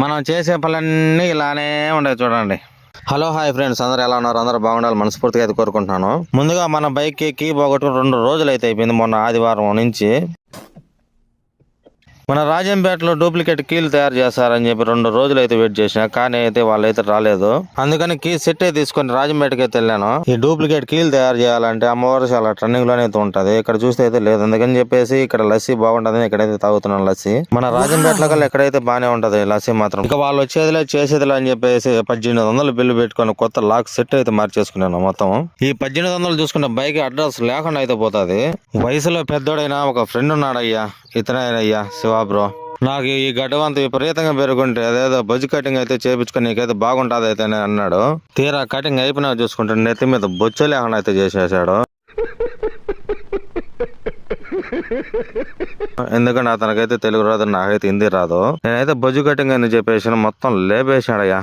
మనం చేసే పనులన్నీ ఇలానే ఉండేవి చూడండి. హలో హాయ్ ఫ్రెండ్స్, అందరూ ఎలా ఉన్నారు? అందరూ బాగుండాలి మనస్ఫూర్తిగా అయితే కోరుకుంటున్నాను. ముందుగా మన బైక్ కీ పోగొట్టుకుని 2 రోజులు అయితే అయిపోయింది. మొన్న ఆదివారం నుంచి మన రాజంపేటలో డూప్లికేట్ కీలు తయారు చేస్తారని చెప్పి 2 రోజులు అయితే వెయిట్ చేసిన, కానీ అయితే వాళ్ళైతే రాలేదు. అందుకని కీ సెట్ అయితే తీసుకొని రాజంపేటకి అయితే వెళ్ళాను. ఈ డూప్లికేట్ కీలు తయారు చేయాలంటే అమ్మవారు చాలా ట్రెండింగ్ లోనే అయితే ఉంటది. ఇక్కడ చూస్తే అయితే లేదు. అందుకని చెప్పేసి ఇక్కడ లస్సీ బాగుంటది, ఇక్కడైతే తాగుతున్నాను లస్సీ. మన రాజంపేటలో కల్లా ఎక్కడైతే బానే ఉంటది లస్సీ మాత్రం. ఇక వాళ్ళు వచ్చేదిలే చేసేదిలే అని చెప్పేసి 1800 బిల్లు పెట్టుకొని కొత్త లాక్ సెట్ అయితే మార్చేసుకున్నాను. మొత్తం ఈ 1800 చూసుకున్న బైక్ అడ్రస్ లేకుండా అయితే పోతుంది. వయసులో పెద్దోడైనా ఒక ఫ్రెండ్ ఉన్నాడయ్యా, ఇతనయ్యా శివ బ్రో. నాకు ఈ గడ్డవంత విపరీతంగా పెరుగుంటే అదేదో బొజ్జు కటింగ్ అయితే చేపించుకుని నీకైతే బాగుంటది అయితే అన్నాడు. తీరా కటింగ్ అయిపోయినా చూసుకుంటే నెత్తి మీద బొచ్చు లేకుండా అయితే చేసేసాడు. ఎందుకంటే అతనికైతే తెలుగు రాదు, నాకైతే హిందీ రాదు. నేనైతే బొజ్జు కటింగ్ అని చెప్పేసి మొత్తం లేపేసాడయ్యా.